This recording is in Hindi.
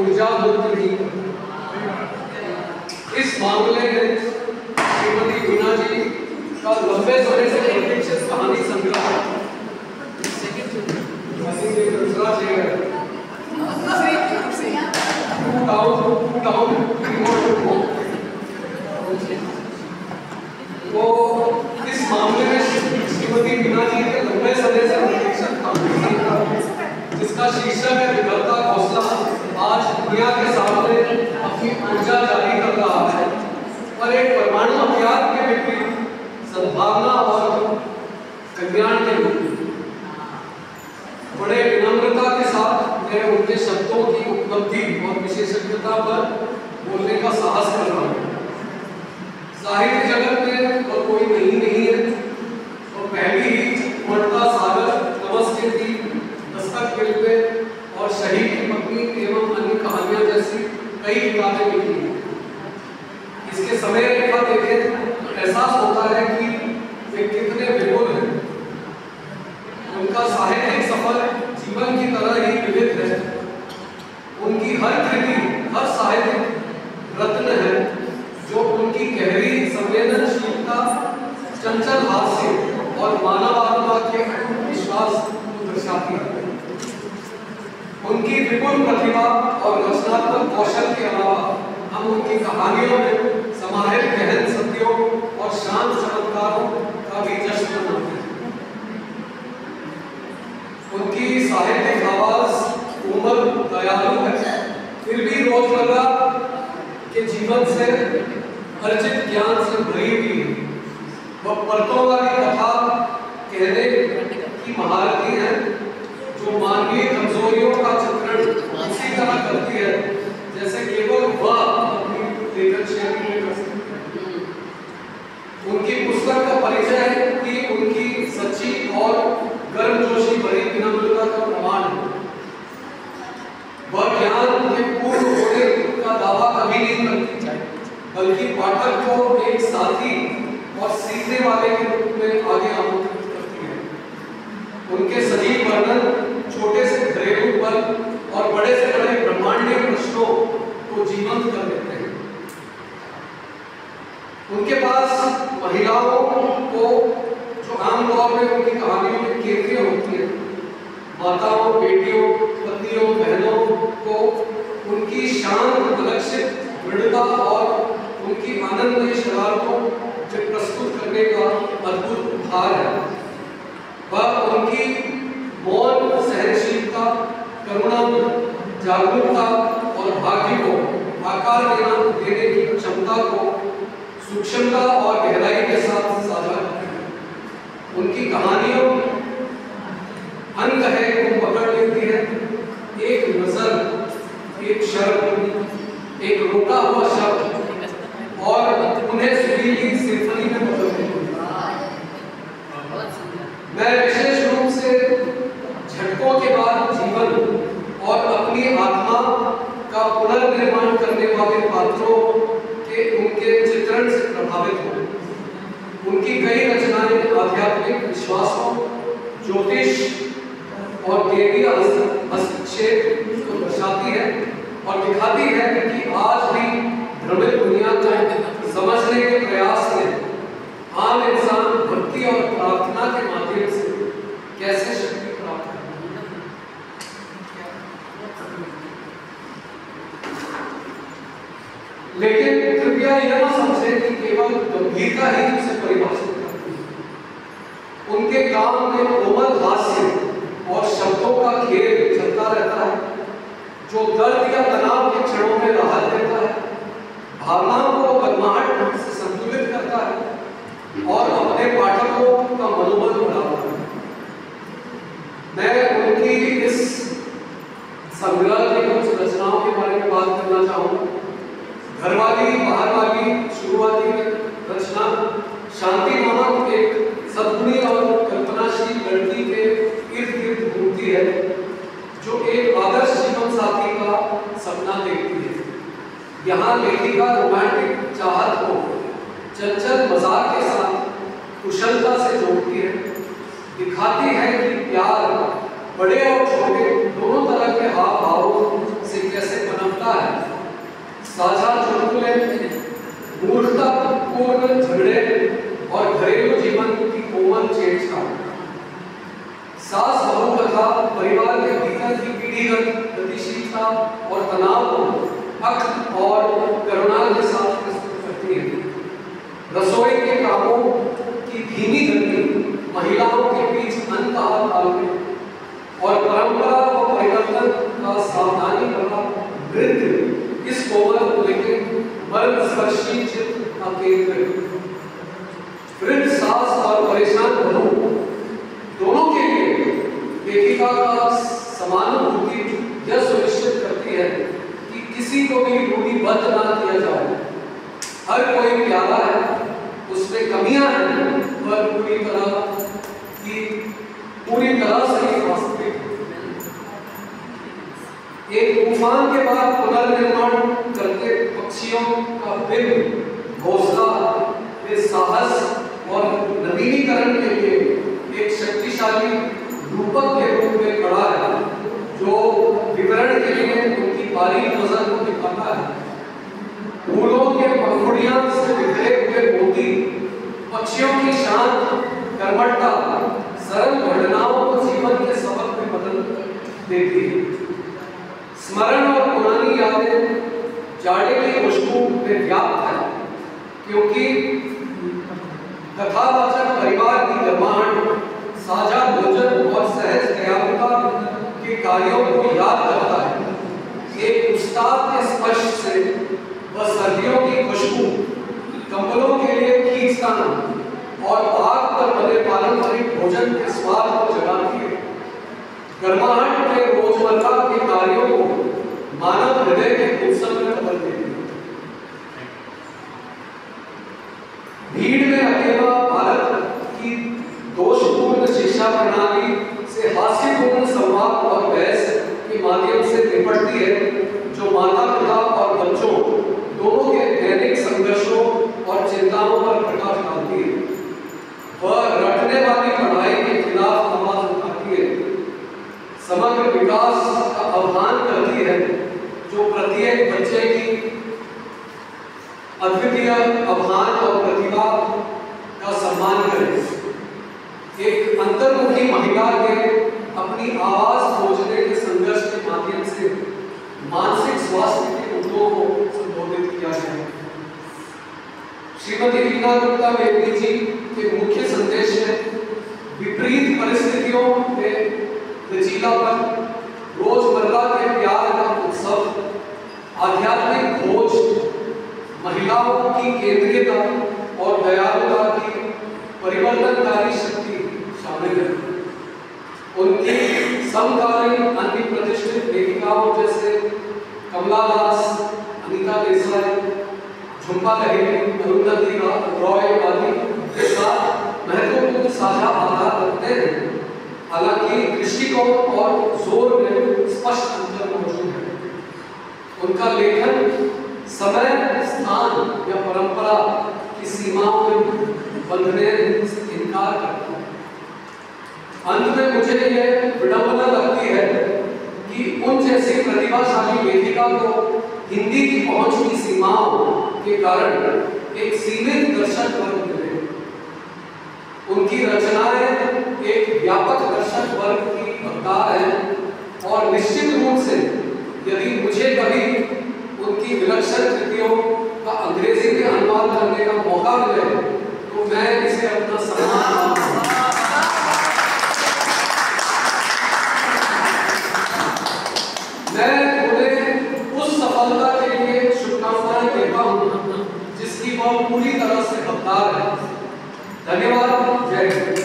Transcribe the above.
ऊर्जा मुक्त नहीं करता। इस मामले में श्रीमती वीणा जी का लंबे समय से प्रतीक्षित कहानी संग्रह वो इस मामले में श्रीमती वीणा जी के लंबे समय से प्रतीक्षित कहानी जिसका शीर्षक है विफलता हौसला, आज दुनिया के सामने अपनी ऊर्जा जारी कर रहा है और एक परमाणु अभियान के विपरीत सद्भावना और कल्याण के रूप में बड़े विनम्रता के साथ मैं उनके शब्दों की उपलब्धि और विशेषज्ञता पर बोलने का साहस कर रहा हूँ। साहित्य जगत में और कोई नहीं है और पहली ही मरता सागर, नमस्ते थी, दस्तक फिल्में और शहीद की पत्नी एवं अन्य कहानियां जैसी कई किताबें लिखी हैं। इसके समय रेखा देखें एहसास होता है कि वे कितने विपुल हैं। उनका साहित्यिक सफर जीवन की तरह ही विविध है। उनकी हर कृति हर साहित्यिक रत्न है जो उनकी गहरी संवेदनशीलता, चंचल हास्य और मानवात्मा के विश्वास को दर्शाती है। उनकी विपुल प्रतिभा और रचनात्मक कौशल के अलावा हम उनकी कहानियों में समाहित गहन सत्यों और शांत चमत्कारों का भी जश्न मनाते हैं। उनकी साहित्यिक आवाज कोमल, दयालु है, फिर भी रोजमर्रा के जीवन से अर्जित ज्ञान से भरी हुई है। वह परतों वाली कथा कहने की महारथी है जो मानवीय कमजोरियों का चित्रण उसी तरह करती है जैसे केवल वह अपनी लेखन शैली में कर सकती है। उनकी पुस्तक का परिचय है कि उनकी सच्ची और गर्मजोशी भरी विनम्रता का प्रमाण है। वह ज्ञान के पूर्ण होने का दावा कभी नहीं करती, बल्कि पाठक को एक साथी और सीखने वाले के रूप में आगे आमंत्रित करती है। उनके सजीव वर्णन छोटे से घरेलू पल और बड़े से बड़े ब्रह्मांडीय प्रश्नों को जीवंत कर देते हैं। उनके पास महिलाओं को जो आमतौर पर उनकी कहानियों में केंद्रीय होती है, माताओं, बेटियों, पत्नियों, बहनों को उनकी शांत, अलक्षित दृढ़ता और उनकी आनंदमयी शरारतों से प्रस्तुत करने का अद्भुत उपहार है। वह उनकी मौन सहनशीलता, करुणा, जागरूकता और भाग्य को आकार देने की क्षमता को सूक्ष्मता और गहराई के साथ साझा करते हैं। उनकी कहानियों अंत है को पकड़ लेती है। एक नजर, एक शब्द, एक रोका हुआ शब्द और उन्हें सुरीली सिम्फनी में बदल देती है। मैं विशेष रूप से झटकों के बाद जीवन और अपनी आत्मा का पुनर्निर्माण करने वाले पात्रों के उनके चित्रण से प्रभावित हूँ। उनकी कई रचनाएं आध्यात्मिक विश्वासों, ज्योतिष और देवीय हस्तक्षेप को दर्शाती है और दिखाती है कि आज भी भ्रमित दुनिया को समझने के प्रयास में आम इंसान भक्ति और प्रार्थना के माध्यम से कैसे शक्ति प्राप्त करता है। लेकिन कृपया यह न समझे कि केवल गंभीरता ही उसे परिभाषित करती है। उनके काम में कोमल हास्य और शब्दों का खेल चलता रहता है जो दर्द या तनाव के क्षणों में राहत देता है, भावनाओं को गर्माहट से संतुलित करता है और अपने पाठकों का मनोबल बढ़ाता है। मैं उनकी इस संग्रह की कुछ रचनाओं के बारे में बात करना चाहूँगा। घरवाली बाहरवाली शुरुआती रचना शांति नामक एक सद्गुणी और कल्पनाशील लड़की के इर्द गिर्द घूमती है जो एक आदर्श जीवन साथी का सपना देखती है। यहाँ लेखिका रोमांटिक चाहत को चंचल मजाक के साथ कुशलता से जोड़ती है, दिखाती है कि प्यार बड़े और छोटे दोनों तरह के हाव भावों से कैसे पनपता की पीढ़ीगत गतिशीलता और तनाव को अक्त और करुणा के साथ प्रस्तुत करती है। रसोई के कामों की धीमी गति, महिलाओं के बीच अनकहा तालमेल और परंपरा व परिवर्तन का सावधानी भरा नृत्य इस कोमल लेकिन मर्मस्पर्शी चित्र का केंद्र है। वृद्ध सास और परेशान बहू दोनों के लिए लेखिका का समानुभूति यह सुनिश्चित करती है कि किसी को भी रूढ़िबद्ध ना किया जाए। हर कोई प्यारा है, उसमें कमियां हैं, पर पूरी तरह से वास्तविक। एक तूफान के बाद पुनर्निर्माण करते पक्षियों का बिंब घोंसला में साहस और नवीनीकरण के लिए एक शक्तिशाली रूपक के रूप में खड़ा है, जो विवरण के लिए उनकी बारीक नजर को दिखाता है। फूलों के पंखुड़ियां से बिखरे हुए मोती, पक्षियों की शांत कर्मठता सरल घटनाओं को जीवन के सबक में बदल देती है। स्मरण और पुरानी यादें जाड़े की खुशबू में व्याप्त है, क्योंकि कथावाचक परिवार की गर्माहट, साझा भोजन और सहज दयालुता के कार्यों को याद करता है। एक उस्ताद के स्पर्श से वह सर्दियों की खुशबू, कंबलों के लिए खींचताना और आग पर बने पारंपरिक भोजन के स्वाद को जगाती है। गर्माहट के रोजमर्रा के कार्यों को मानव हृदय के उत्सव में बदल देती है। भीड़ में अकेला भारत की दोषपूर्ण शिक्षा प्रणाली से हास्यपूर्ण संवाद और बहस के माध्यम से निपटती है, जो माता पिता और बच्चों दोनों के दैनिक संघर्षों और चिंताओं पर प्रकाश डालती है। वह रटने वाली पढ़ाई के खिलाफ आवाज उठाती है, समग्र विकास का आह्वान करती है, जो प्रत्येक बच्चे की अद्वितीय आह्वान और प्रतिभा का सम्मान करे। एक अंतर्मुखी महिला के अपनी आवाज खोजने के संघर्ष के माध्यम से मानसिक स्वास्थ्य के मुद्दों को संबोधित किया है। श्रीमती रीना गुप्ता बेदी जी के मुख्य संदेश में विपरीत परिस्थितियों में लचीलापन, रोजमर्रा के प्यार का उत्सव, आध्यात्मिक खोज, महिलाओं की केंद्रीयता और दयालुता की परिवर्तनकारी शक्ति शामिल है। उनकी समकालीन अन्य प्रतिष्ठित लेखिकाओं जैसे कमला दास, अनीता देसाई, झुंपा लहिरी, अरुंधति रॉय आदि के साथ महत्वपूर्ण साझा आधार रखते हैं। हालांकि दृष्टिकोण और जोर में स्पष्ट अंतर मौजूद है। उनका लेखन समय, स्थान या परंपरा की सीमाओं में बंधने से इनकार करता है। अंत में मुझे यह विडंबना लगती है कि उन जैसी प्रतिभाशाली लेखिका को हिंदी की पहुंच की सीमाओं के कारण एक सीमित दर्शक वर्ग मिले। उनकी रचनाएं एक व्यापक दर्शक वर्ग की अवतार है और निश्चित रूप से यदि मुझे कभी उनकी विलक्षण कृतियों का अंग्रेजी में अनुवाद करने का मौका मिले तो मैं इसे अपना सम्मान मैं उन्हें उस सफलता के लिए शुभकामनाएं देता हूँ जिसकी वह पूरी तरह से हकदार है। धन्यवाद। जय हिंद।